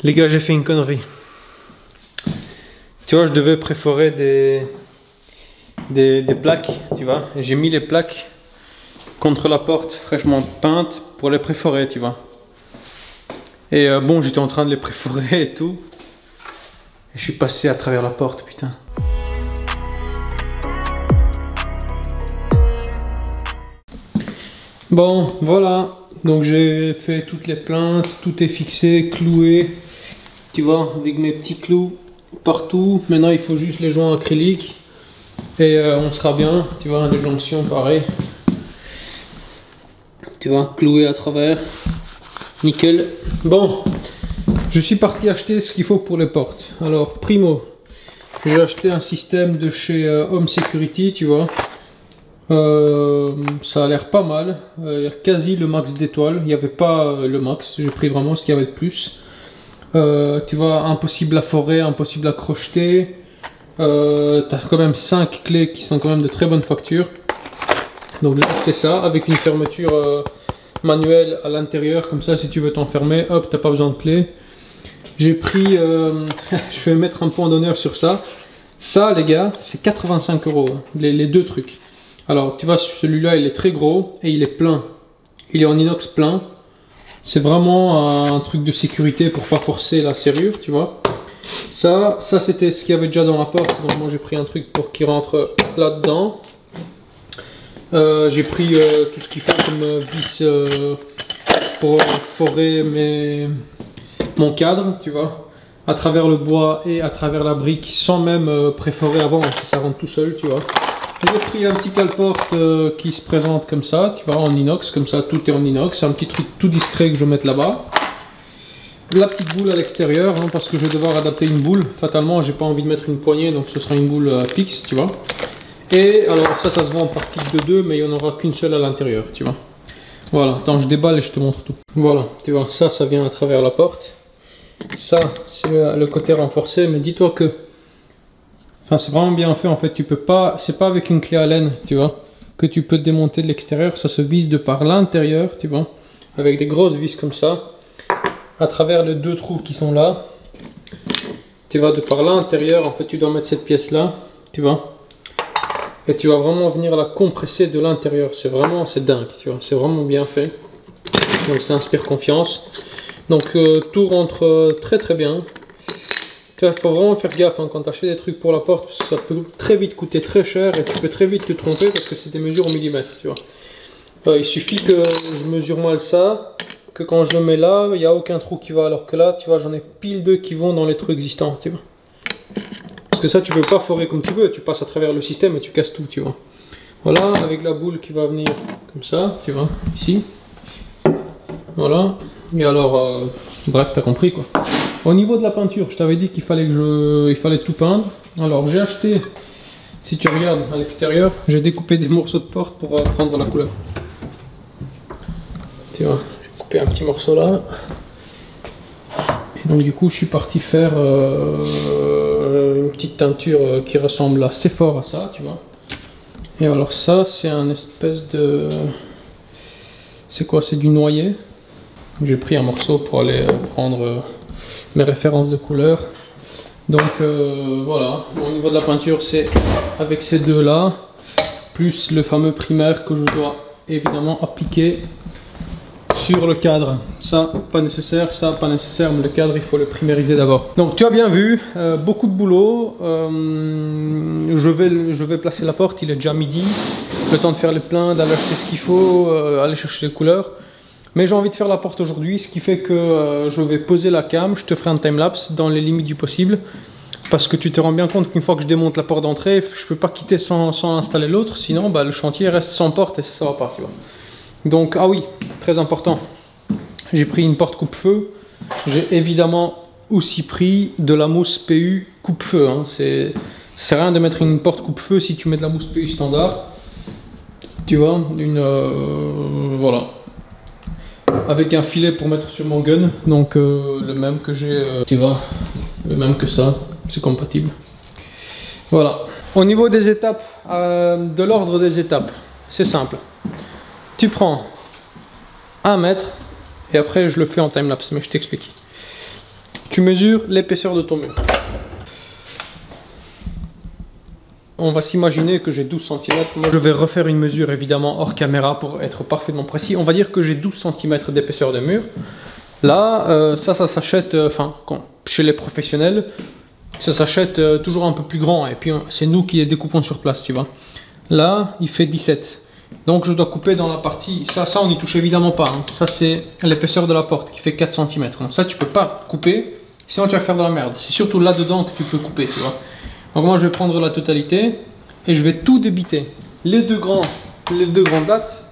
Les gars, j'ai fait une connerie. Tu vois, je devais préforer des plaques, tu vois. J'ai mis les plaques contre la porte fraîchement peinte pour les préforer, tu vois. Et bon, j'étais en train de les préforer et tout. Et je suis passé à travers la porte, putain. Bon, voilà. Donc j'ai fait toutes les plaintes, tout est fixé, cloué. Tu vois, avec mes petits clous partout. Maintenant, il faut juste les joints acryliques. Et on sera bien. Tu vois, les jonctions, pareil. Tu vois, cloué à travers. Nickel. Bon, je suis parti acheter ce qu'il faut pour les portes. Alors, primo, j'ai acheté un système de chez Home Security, tu vois. Ça a l'air pas mal. Il y a quasi le max d'étoiles. Il n'y avait pas le max. J'ai pris vraiment ce qu'il y avait de plus. Tu vois, impossible à forer, impossible à crocheter. T'as quand même 5 clés qui sont quand même de très bonne facture. Donc j'ai acheté ça avec une fermeture manuelle à l'intérieur. Comme ça, si tu veux t'enfermer, hop, t'as pas besoin de clé. J'ai pris, je vais mettre un point d'honneur sur ça. Ça, les gars, c'est 85 €, hein, les deux trucs. Alors, tu vois, celui-là, il est très gros et il est plein. Il est en inox plein. C'est vraiment un truc de sécurité pour pas forcer la serrure, tu vois. Ça c'était ce qu'il y avait déjà dans la porte. Donc moi, j'ai pris un truc pour qu'il rentre là-dedans. J'ai pris tout ce qu'il faut comme vis pour forer mon cadre, tu vois, à travers le bois et à travers la brique, sans même préforer avant, ça rentre tout seul, tu vois. J'ai pris un petit cale-porte qui se présente comme ça, tu vois, en inox, comme ça, tout est en inox. C'est un petit truc tout discret que je vais mettre là-bas. La petite boule à l'extérieur, hein, parce que je vais devoir adapter une boule. Fatalement, j'ai pas envie de mettre une poignée, donc ce sera une boule fixe, tu vois. Et alors ça se vend par kit de 2, mais il n'y en aura qu'une seule à l'intérieur, tu vois. Voilà, attends, je déballe et je te montre tout. Voilà, tu vois, ça vient à travers la porte. Ça, c'est le côté renforcé, mais dis-toi que... Enfin, c'est vraiment bien fait, en fait, tu peux pas... C'est pas avec une clé Allen, tu vois, que tu peux démonter de l'extérieur. Ça se visse de par l'intérieur, tu vois, avec des grosses vis comme ça, à travers les deux trous qui sont là. Tu vois, de par l'intérieur, en fait, tu dois mettre cette pièce-là, tu vois. Et tu vas vraiment venir la compresser de l'intérieur. C'est vraiment, c'est dingue, tu vois. C'est vraiment bien fait. Donc ça inspire confiance. Donc tout rentre très très bien. Il faut vraiment faire gaffe hein, quand tu achètes des trucs pour la porte. Parce que ça peut très vite coûter très cher. Et tu peux très vite te tromper parce que c'est des mesures au millimètre, tu vois. Il suffit que je mesure mal ça. Que quand je le mets là, il n'y a aucun trou qui va. Alors que là, tu vois, j'en ai pile 2 qui vont dans les trous existants, tu vois. Parce que ça, tu peux pas forer comme tu veux, tu passes à travers le système et tu casses tout, tu vois. Voilà, avec la boule qui va venir comme ça, tu vois, ici. Voilà. Et alors, bref, t'as compris quoi. Au niveau de la peinture, je t'avais dit qu'il fallait il fallait tout peindre. Alors, j'ai acheté, si tu regardes à l'extérieur, j'ai découpé des morceaux de porte pour prendre la couleur. Tu vois, j'ai coupé un petit morceau là. Et donc, du coup, je suis parti faire une petite teinture qui ressemble assez fort à ça, tu vois. Et alors ça, c'est un espèce de... C'est quoi? C'est du noyer. J'ai pris un morceau pour aller prendre mes références de couleurs. Donc voilà, au niveau de la peinture, c'est avec ces deux-là, plus le fameux primaire que je dois évidemment appliquer sur le cadre. Ça pas nécessaire, ça pas nécessaire, mais le cadre il faut le primériser d'abord. Donc tu as bien vu, beaucoup de boulot. Je vais placer la porte, il est déjà midi. Le temps de faire les pleins, d'aller acheter ce qu'il faut, aller chercher les couleurs. Mais j'ai envie de faire la porte aujourd'hui, ce qui fait que je vais poser la cam, je te ferai un timelapse dans les limites du possible. Parce que tu te rends bien compte qu'une fois que je démonte la porte d'entrée, je peux pas quitter sans installer l'autre, sinon bah, le chantier reste sans porte et ça va pas, tu vois. Donc, ah oui, très important, j'ai pris une porte coupe-feu. J'ai évidemment aussi pris de la mousse PU coupe-feu. Hein. Ça sert à rien de mettre une porte coupe-feu si tu mets de la mousse PU standard. Tu vois, voilà. Avec un filet pour mettre sur mon gun. Donc, le même que j'ai, tu vois, le même que ça, c'est compatible. Voilà. Au niveau des étapes, de l'ordre des étapes, c'est simple. Tu prends 1 mètre et après je le fais en timelapse, mais je t'explique. Tu mesures l'épaisseur de ton mur. On va s'imaginer que j'ai 12 cm. Moi, je vais refaire une mesure évidemment hors caméra pour être parfaitement précis. On va dire que j'ai 12 cm d'épaisseur de mur. Là, ça s'achète, chez les professionnels, ça s'achète toujours un peu plus grand. Et puis, c'est nous qui les découpons sur place, tu vois. Là, il fait 17. Donc, je dois couper dans la partie... Ça on n'y touche évidemment pas. Hein. Ça, c'est l'épaisseur de la porte qui fait 4 cm. Donc, ça, tu peux pas couper. Sinon, tu vas faire de la merde. C'est surtout là-dedans que tu peux couper, tu vois. Donc moi je vais prendre la totalité et je vais tout débiter. Les deux grands lattes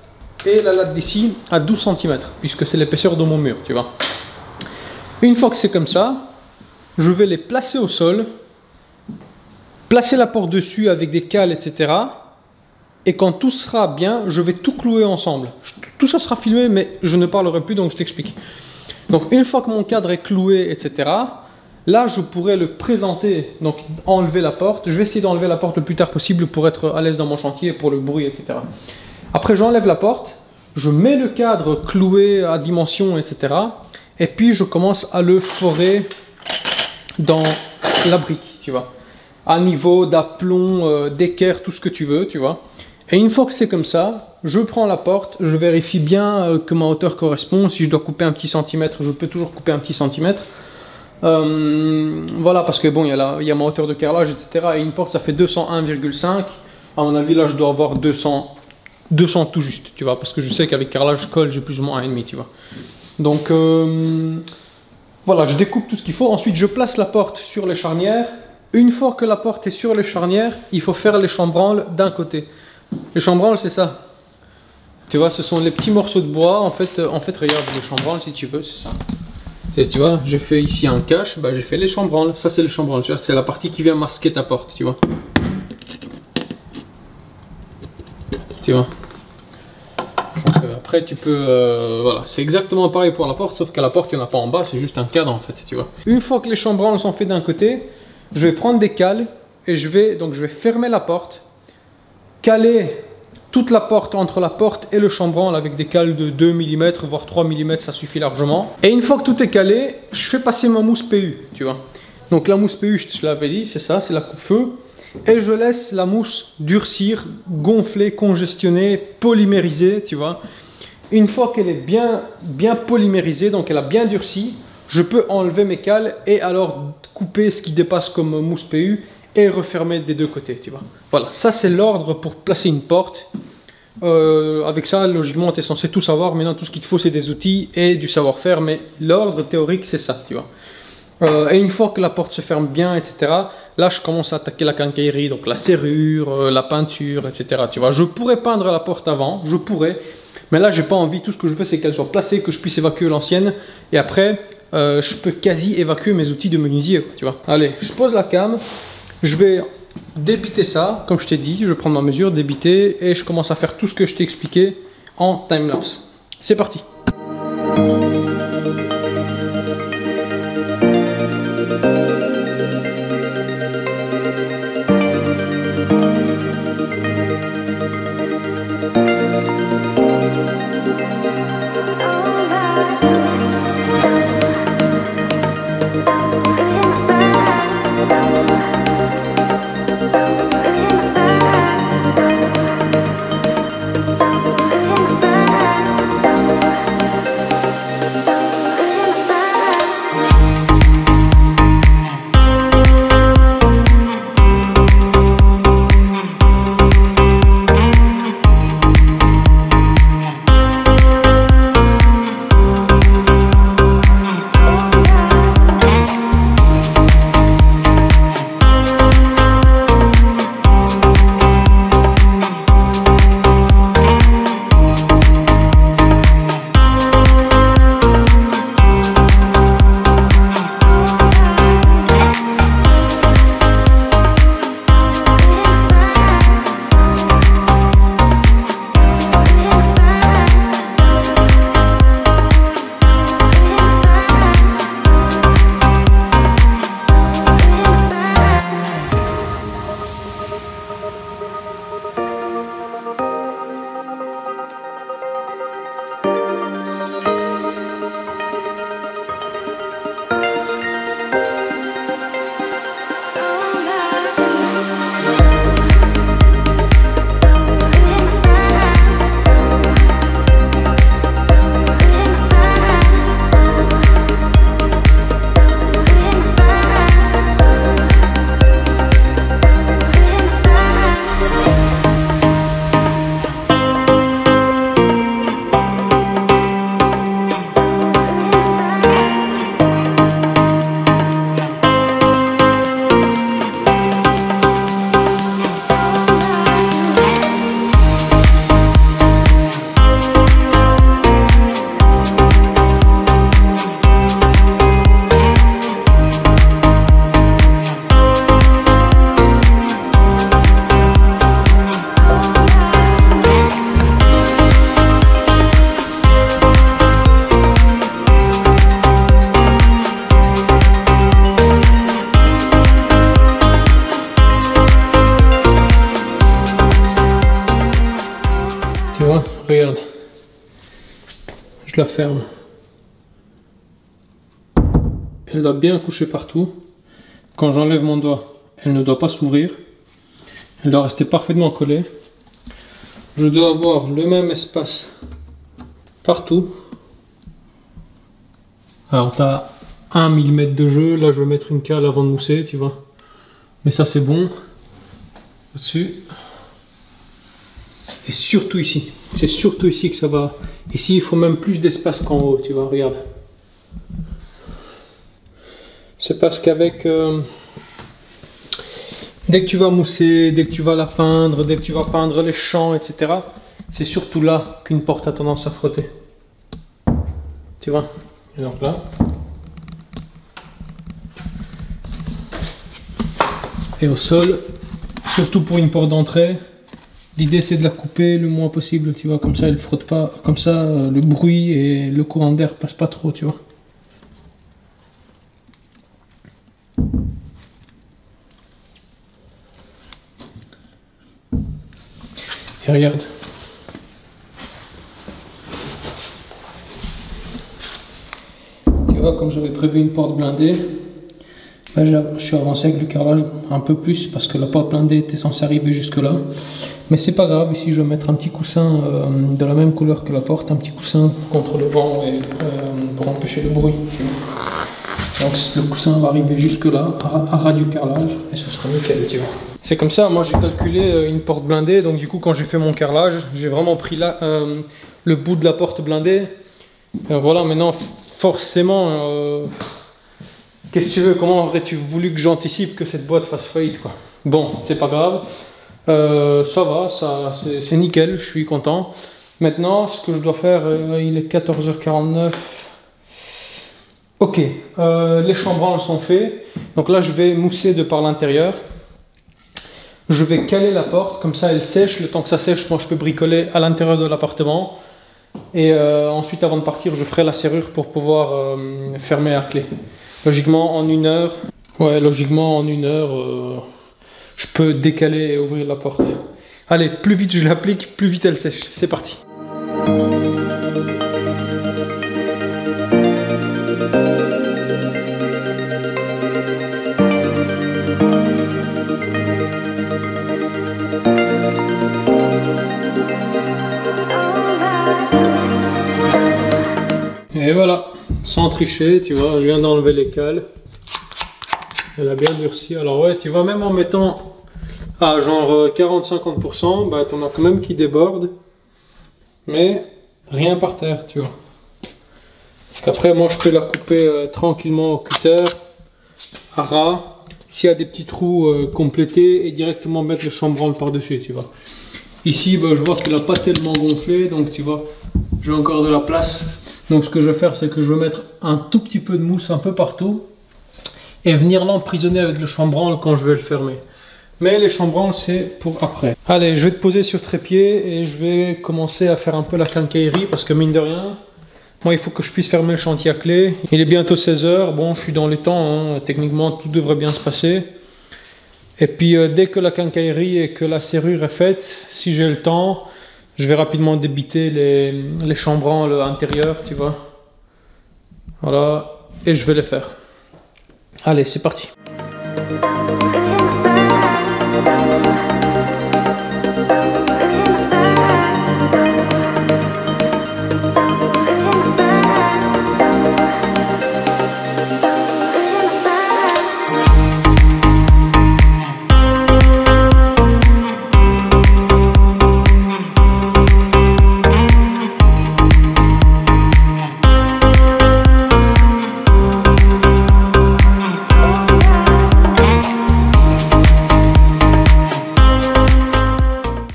et la latte d'ici à 12 cm puisque c'est l'épaisseur de mon mur, tu vois. Une fois que c'est comme ça, je vais les placer au sol, placer la porte dessus avec des cales, etc. Et quand tout sera bien, je vais tout clouer ensemble. Tout ça sera filmé mais je ne parlerai plus donc je t'explique. Donc une fois que mon cadre est cloué, etc. Là, je pourrais le présenter, donc enlever la porte. Je vais essayer d'enlever la porte le plus tard possible pour être à l'aise dans mon chantier, pour le bruit, etc. Après, j'enlève la porte, je mets le cadre cloué à dimension, etc. Et puis, je commence à le forer dans la brique, tu vois. À niveau d'aplomb, d'équerre, tout ce que tu veux, tu vois. Et une fois que c'est comme ça, je prends la porte, je vérifie bien que ma hauteur correspond. Si je dois couper un petit centimètre, je peux toujours couper un petit centimètre. Voilà, parce que bon, il y a ma hauteur de carrelage, etc. Et une porte, ça fait 201,5. À mon avis, là, je dois avoir 200 tout juste, tu vois. Parce que je sais qu'avec carrelage, colle, j'ai plus ou moins 1,5, tu vois. Donc, voilà, je découpe tout ce qu'il faut. Ensuite, je place la porte sur les charnières. Une fois que la porte est sur les charnières, il faut faire les chambranles d'un côté. Les chambranles, c'est ça. Tu vois, ce sont les petits morceaux de bois. En fait, regarde, les chambranles, si tu veux, c'est ça. Et tu vois, j'ai fait ici un cache, bah, j'ai fait les chambranles. Ça, c'est les chambranles. Tu vois, c'est la partie qui vient masquer ta porte, tu vois. Tu vois. Donc, après, tu peux... voilà, c'est exactement pareil pour la porte, sauf qu'à la porte, il n'y en a pas en bas, c'est juste un cadre, en fait, tu vois. Une fois que les chambranles sont faits d'un côté, je vais prendre des cales et je vais fermer la porte, caler toute la porte entre la porte et le chambranle avec des cales de 2 mm voire 3 mm, ça suffit largement. Et une fois que tout est calé, je fais passer ma mousse PU, tu vois. Donc la mousse PU, je te l'avais dit, c'est ça, c'est la coupe-feu. Et je laisse la mousse durcir, gonfler, congestionner, polymériser, tu vois. Une fois qu'elle est bien polymérisée, donc elle a bien durci, je peux enlever mes cales et alors couper ce qui dépasse comme mousse PU et refermer des deux côtés, tu vois. Voilà, ça c'est l'ordre pour placer une porte. Avec ça, logiquement, tu es censé tout savoir. Maintenant, tout ce qu'il te faut, c'est des outils et du savoir-faire. Mais l'ordre théorique, c'est ça, tu vois. Et une fois que la porte se ferme bien, etc., là, je commence à attaquer la quincaillerie, donc la serrure, la peinture, etc. Tu vois, je pourrais peindre la porte avant, je pourrais. Mais là, j'ai pas envie. Tout ce que je veux, c'est qu'elle soit placée, que je puisse évacuer l'ancienne. Et après, je peux quasi évacuer mes outils de menuisier, tu vois. Allez, je pose la cam. Je vais débiter ça, comme je t'ai dit, je vais prendre ma mesure, débiter, et je commence à faire tout ce que je t'ai expliqué en timelapse. C'est parti! je la ferme. Elle doit bien coucher partout. Quand j'enlève mon doigt, elle ne doit pas s'ouvrir. Elle doit rester parfaitement collée. Je dois avoir le même espace partout. Alors tu as 1 mm de jeu. Là je vais mettre une cale avant de mousser, tu vois. Mais ça c'est bon. Au-dessus. Et surtout ici. C'est surtout ici que ça va. Ici il faut même plus d'espace qu'en haut, tu vois, regarde. C'est parce qu'avec... dès que tu vas mousser, dès que tu vas la peindre, dès que tu vas peindre les champs, etc. C'est surtout là qu'une porte a tendance à frotter. Tu vois? Et donc là. Et au sol, surtout pour une porte d'entrée, l'idée c'est de la couper le moins possible, tu vois, comme ça elle frotte pas, comme ça le bruit et le courant d'air passent pas trop, tu vois. Et regarde. Tu vois, comme j'avais prévu une porte blindée, là je suis avancé avec le carrelage un peu plus parce que la porte blindée était censée arriver jusque là. Mais c'est pas grave, ici je vais mettre un petit coussin de la même couleur que la porte, un petit coussin contre le vent et pour empêcher le bruit. Donc le coussin va arriver jusque là, à ras du carrelage, et ce sera nickel, tu vois. C'est comme ça, moi j'ai calculé une porte blindée, donc du coup quand j'ai fait mon carrelage, j'ai vraiment pris là, le bout de la porte blindée. Voilà, maintenant forcément, qu'est-ce que tu veux, comment aurais-tu voulu que j'anticipe que cette boîte fasse faillite, quoi. Bon, c'est pas grave, ça va, c'est nickel, je suis content. Maintenant, ce que je dois faire, il est 14h49. Ok, les chambranles sont faits, donc là je vais mousser de par l'intérieur. Je vais caler la porte, comme ça elle sèche, le temps que ça sèche, moi je peux bricoler à l'intérieur de l'appartement. Et ensuite avant de partir, je ferai la serrure pour pouvoir fermer à clé. Logiquement en 1 heure, ouais logiquement en 1 heure, je peux décaler et ouvrir la porte. Allez, plus vite je l'applique, plus vite elle sèche, c'est parti. Et voilà, sans tricher, tu vois, je viens d'enlever les cales. Elle a bien durci. Alors ouais, tu vois, même en mettant à genre 40-50%, bah t'en as quand même qui débordent. Mais rien par terre, tu vois. Après, moi je peux la couper tranquillement au cutter, à ras. S'il y a des petits trous complétés et directement mettre le chambranle par-dessus, tu vois. Ici, bah, je vois qu'il n'a pas tellement gonflé, donc tu vois, j'ai encore de la place. Donc ce que je vais faire, c'est que je vais mettre un tout petit peu de mousse un peu partout et venir l'emprisonner avec le chambranle quand je vais le fermer. Mais les chambranles, c'est pour après. Allez, je vais te poser sur trépied et je vais commencer à faire un peu la quincaillerie parce que mine de rien, moi il faut que je puisse fermer le chantier à clé. Il est bientôt 16 h, bon je suis dans les temps, hein. Techniquement tout devrait bien se passer. Et puis dès que la quincaillerie et que la serrure est faite, si j'ai le temps, je vais rapidement débiter les chambranles intérieurs, tu vois. Voilà, et je vais les faire. Allez, c'est parti.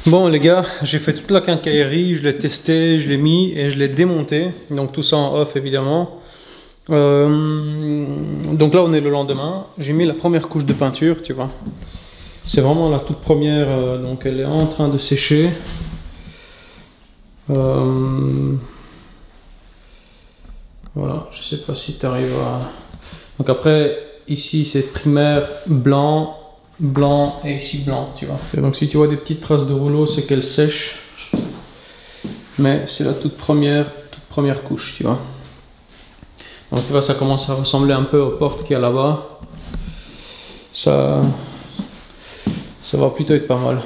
Bon les gars, j'ai fait toute la quincaillerie, je l'ai testé, je l'ai mis et je l'ai démonté. Donc tout ça en off évidemment. Donc là on est le lendemain. J'ai mis la première couche de peinture, tu vois. C'est vraiment la toute première, donc elle est en train de sécher. Voilà, je sais pas si tu arrives à... Donc après, ici c'est primaire blanc. Blanc et ici blanc, tu vois. Et donc si tu vois des petites traces de rouleau, c'est qu'elle sèche. Mais c'est la toute première première couche, tu vois. Donc tu vois, ça commence à ressembler un peu aux portes qu'il y a là-bas. Ça va plutôt être pas mal.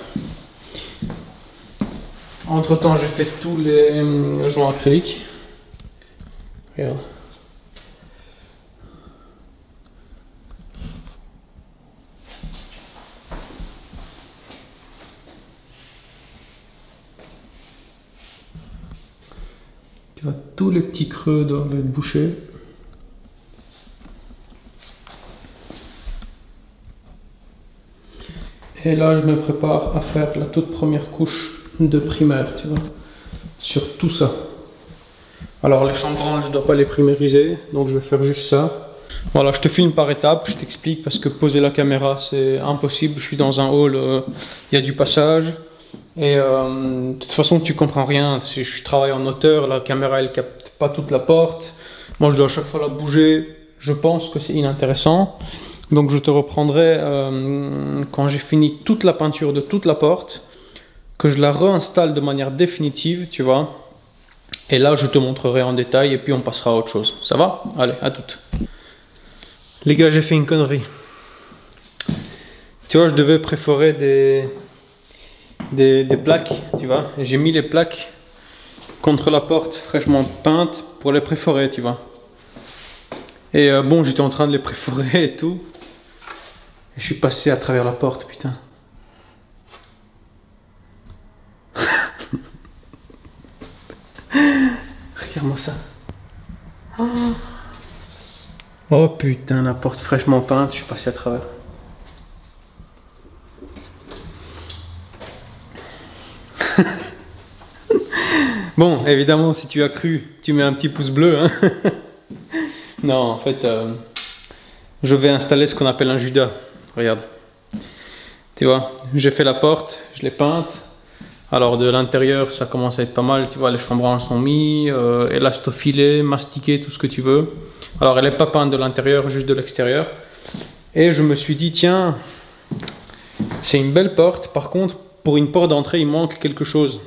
Entre temps, j'ai fait tous les joints acryliques. Regarde. Tu vois, tous les petits creux doivent être bouchés. Et là, je me prépare à faire la toute première couche de primaire, tu vois, sur tout ça. Alors les chambranles, je ne dois pas les primériser, donc je vais faire juste ça. Voilà, je te filme par étapes, je t'explique parce que poser la caméra c'est impossible. Je suis dans un hall, il y a du passage et de toute façon tu comprends rien. Je travaille en hauteur, la caméra elle capte pas toute la porte. Moi je dois à chaque fois la bouger. Je pense que c'est inintéressant. Donc je te reprendrai quand j'ai fini toute la peinture de toute la porte, que je la réinstalle de manière définitive, tu vois. Et là je te montrerai en détail et puis on passera à autre chose. Ça va? Allez, à toutes. Les gars, j'ai fait une connerie. Tu vois, je devais préforer des plaques, tu vois. J'ai mis les plaques contre la porte fraîchement peinte pour les préforer, tu vois. Et bon, j'étais en train de les préforer et tout. Et je suis passé à travers la porte, putain. Regarde-moi ça. Oh putain, la porte fraîchement peinte, je suis passé à travers. Bon, évidemment, si tu as cru, tu mets un petit pouce bleu. Hein. Non, en fait, je vais installer ce qu'on appelle un Judas. Regarde. Tu vois, j'ai fait la porte, je l'ai peinte. Alors de l'intérieur, ça commence à être pas mal. Tu vois, les chambranles sont mis, élastofilés, mastiqués, tout ce que tu veux. Alors elle n'est pas peinte de l'intérieur, juste de l'extérieur. Et je me suis dit, tiens, c'est une belle porte. Par contre, pour une porte d'entrée, il manque quelque chose.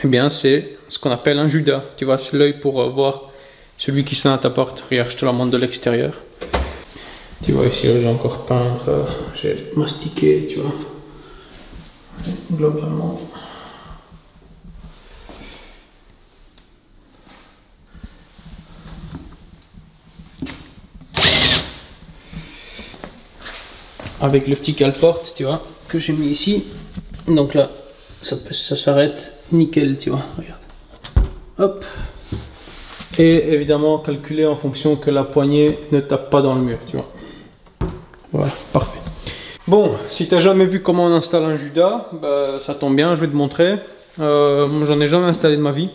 Eh bien, c'est ce qu'on appelle un Judas. Tu vois, c'est l'œil pour voir celui qui sonne à ta porte. Regarde, je te la montre de l'extérieur. Tu vois, ici, j'ai encore peint, j'ai mastiqué, tu vois. Globalement. Avec le petit cale-porte, tu vois, que j'ai mis ici. Donc là, ça s'arrête nickel, tu vois, regarde. Hop. Et évidemment, calculer en fonction que la poignée ne tape pas dans le mur, tu vois. Voilà, parfait. Bon, si tu n'as jamais vu comment on installe un Judas, bah, ça tombe bien, je vais te montrer. J'en ai jamais installé de ma vie.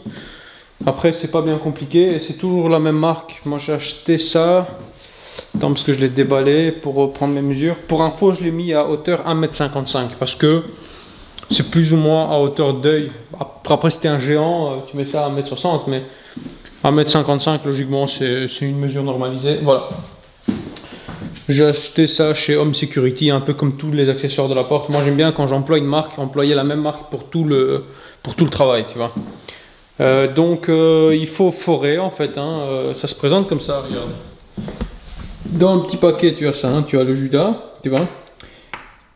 Après, c'est pas bien compliqué et c'est toujours la même marque. Moi, j'ai acheté ça. Attends, parce que je l'ai déballé pour prendre mes mesures. Pour info, je l'ai mis à hauteur 1,55 m parce que c'est plus ou moins à hauteur d'œil. Après, si t'es un géant, tu mets ça à 1,60 m, mais 1,55 m, logiquement, c'est une mesure normalisée. Voilà. J'ai acheté ça chez Home Security, un peu comme tous les accessoires de la porte. Moi, j'aime bien quand j'emploie une marque, employer la même marque pour tout le travail, tu vois. Donc, il faut forer, en fait. Hein. Ça se présente comme ça, regarde. Dans un petit paquet, tu as ça, hein, tu as le Judas, tu vois.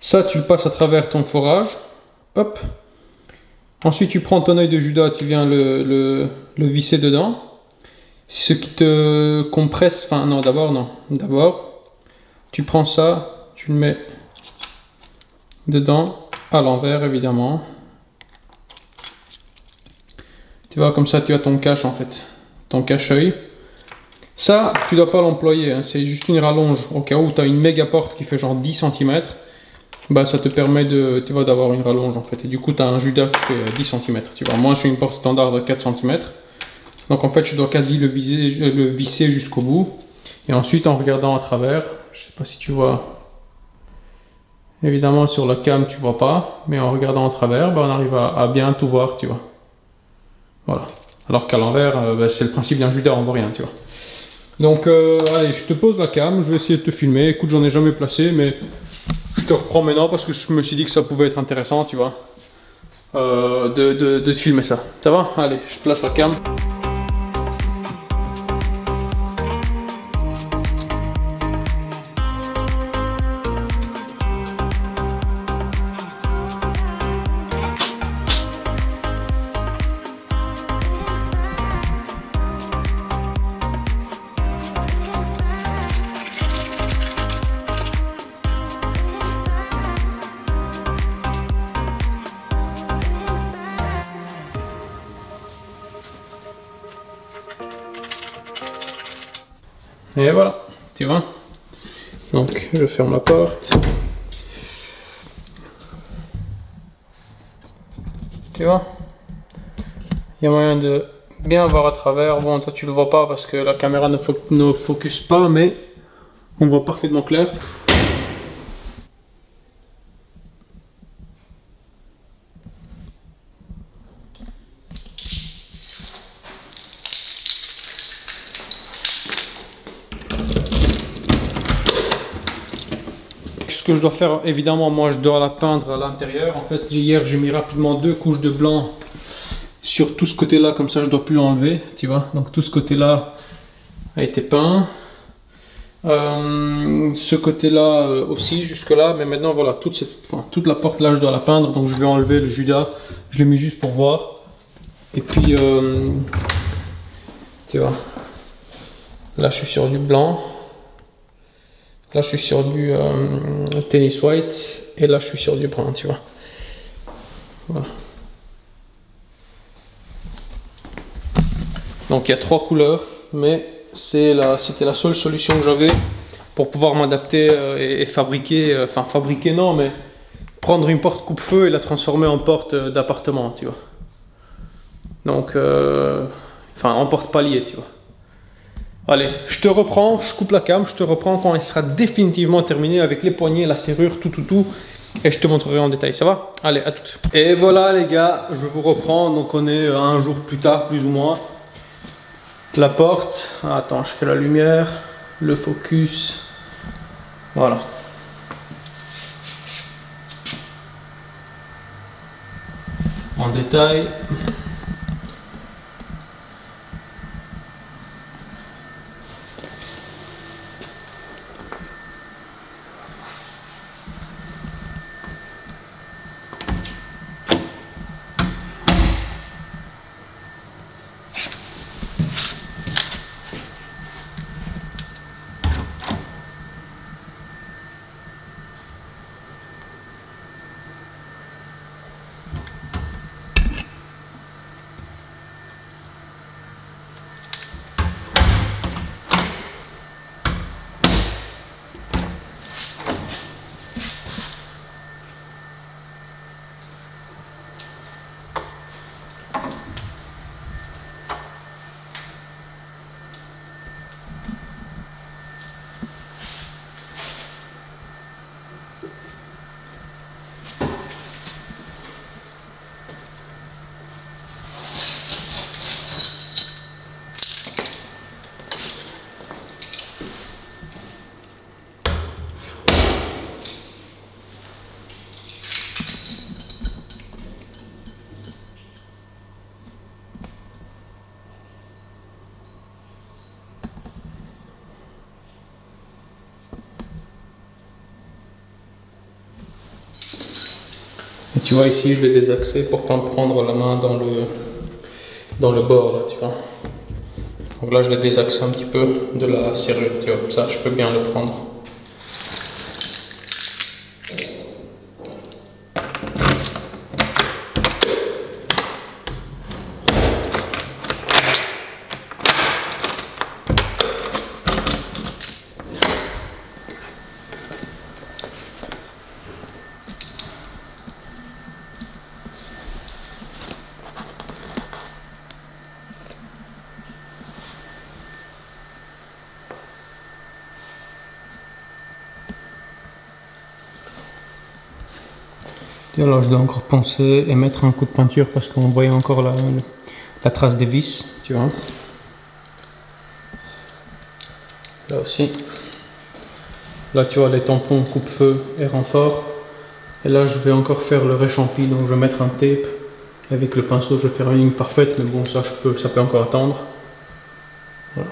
Ça, tu le passes à travers ton forage. Hop. Ensuite, tu prends ton œil de Judas, tu viens le visser dedans. Ce qui te compresse, enfin non, d'abord, non. D'abord, tu prends ça, tu le mets dedans, à l'envers, évidemment. Tu vois, comme ça, tu as ton cache, en fait. Ton cache-œil. Ça, tu ne dois pas l'employer, hein, c'est juste une rallonge. Au cas où tu as une méga porte qui fait genre 10 cm, bah, ça te permet d'avoir une rallonge en fait. Et du coup, tu as un Judas qui fait 10 cm. Tu vois, moi, je suis une porte standard de 4 cm. Donc en fait, je dois quasi le visser jusqu'au bout. Et ensuite, en regardant à travers, je sais pas si tu vois. Évidemment, sur la cam, tu vois pas. Mais en regardant à travers, bah, on arrive à bien tout voir, tu vois. Voilà. Alors qu'à l'envers, bah, c'est le principe d'un Judas, on voit rien, tu vois. Donc allez, je te pose la cam, je vais essayer de te filmer. Écoute, j'en ai jamais placé, mais je te reprends maintenant parce que je me suis dit que ça pouvait être intéressant, tu vois, de te filmer ça. Ça va? Allez, je place la cam. Et voilà, tu vois. Donc je ferme la porte. Tu vois, il y a moyen de bien voir à travers. Bon, toi tu le vois pas parce que la caméra ne focus pas, mais on voit parfaitement clair. Ce que je dois faire, évidemment, moi je dois la peindre à l'intérieur. En fait, hier j'ai mis rapidement 2 couches de blanc sur tout ce côté là, comme ça je dois plus l'enlever, tu vois. Donc tout ce côté là a été peint. Ce côté là aussi jusque là, mais maintenant voilà, toute la porte là je dois la peindre, donc je vais enlever le Judas. Je l'ai mis juste pour voir. Et puis tu vois, là je suis sur du blanc, là je suis sur du tennis white, et là je suis sur du brun, tu vois. Voilà. Donc il y a 3 couleurs, mais c'était la seule solution que j'avais pour pouvoir m'adapter et fabriquer, enfin fabriquer non, mais prendre une porte coupe-feu et la transformer en porte d'appartement, tu vois. Donc, enfin en porte palier, tu vois. Allez, je te reprends, je coupe la cam, je te reprends quand elle sera définitivement terminée avec les poignées, la serrure, tout. Et je te montrerai en détail, ça va? Allez, à toutes. Et voilà les gars, je vous reprends, donc on est un jour plus tard, plus ou moins. La porte, attends, je fais la lumière, le focus, voilà. En détail. Et tu vois ici, je l'ai désaxé pour pas me prendre la main dans le bord là, tu vois. Donc là, je l'ai désaxé un petit peu de la serrure, tu vois, comme ça, je peux bien le prendre. Alors je dois encore poncer et mettre un coup de peinture parce qu'on voyait encore la trace des vis, tu vois. Là aussi. Là tu vois les tampons coupe-feu et renfort. Et là je vais encore faire le réchampi, donc je vais mettre un tape. Avec le pinceau je vais faire une ligne parfaite, mais bon ça peut encore attendre. Voilà.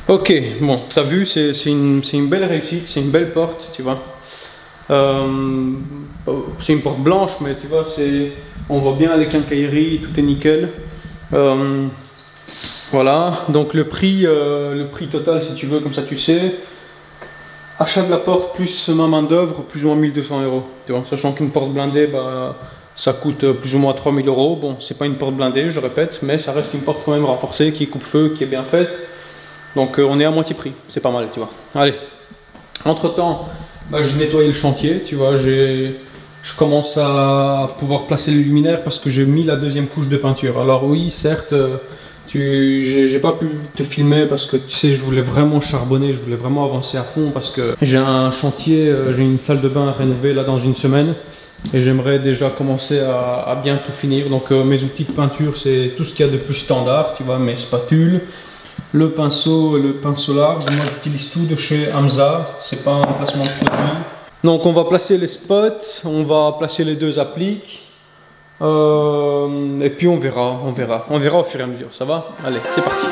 Ok, bon, t'as vu, c'est une belle réussite, c'est une belle porte, tu vois. C'est une porte blanche, mais tu vois, on voit bien les quincailleries, tout est nickel. Voilà, donc le prix total, si tu veux, comme ça tu sais. Achat de la porte plus ma main d'œuvre, plus ou moins 1200 euros. Tu vois, sachant qu'une porte blindée, bah, ça coûte plus ou moins 3000 euros. Bon, c'est pas une porte blindée, je répète, mais ça reste une porte quand même renforcée, qui coupe-feu, qui est bien faite. Donc on est à moitié prix, c'est pas mal, tu vois. Allez, entre-temps, bah, j'ai nettoyé le chantier, tu vois, je commence à pouvoir placer les luminaires parce que j'ai mis la deuxième couche de peinture. Alors oui, certes, j'ai pas pu te filmer parce que tu sais, je voulais vraiment charbonner, je voulais vraiment avancer à fond parce que j'ai un chantier, j'ai une salle de bain à rénover là dans une semaine et j'aimerais déjà commencer à bien tout finir. Donc mes outils de peinture, c'est tout ce qu'il y a de plus standard, tu vois, mes spatules, le pinceau large. Moi j'utilise tout de chez Hamza, c'est pas un placement de produit. Donc on va placer les spots, on va placer les deux appliques. Et puis on verra au fur et à mesure, ça va? Allez, c'est parti.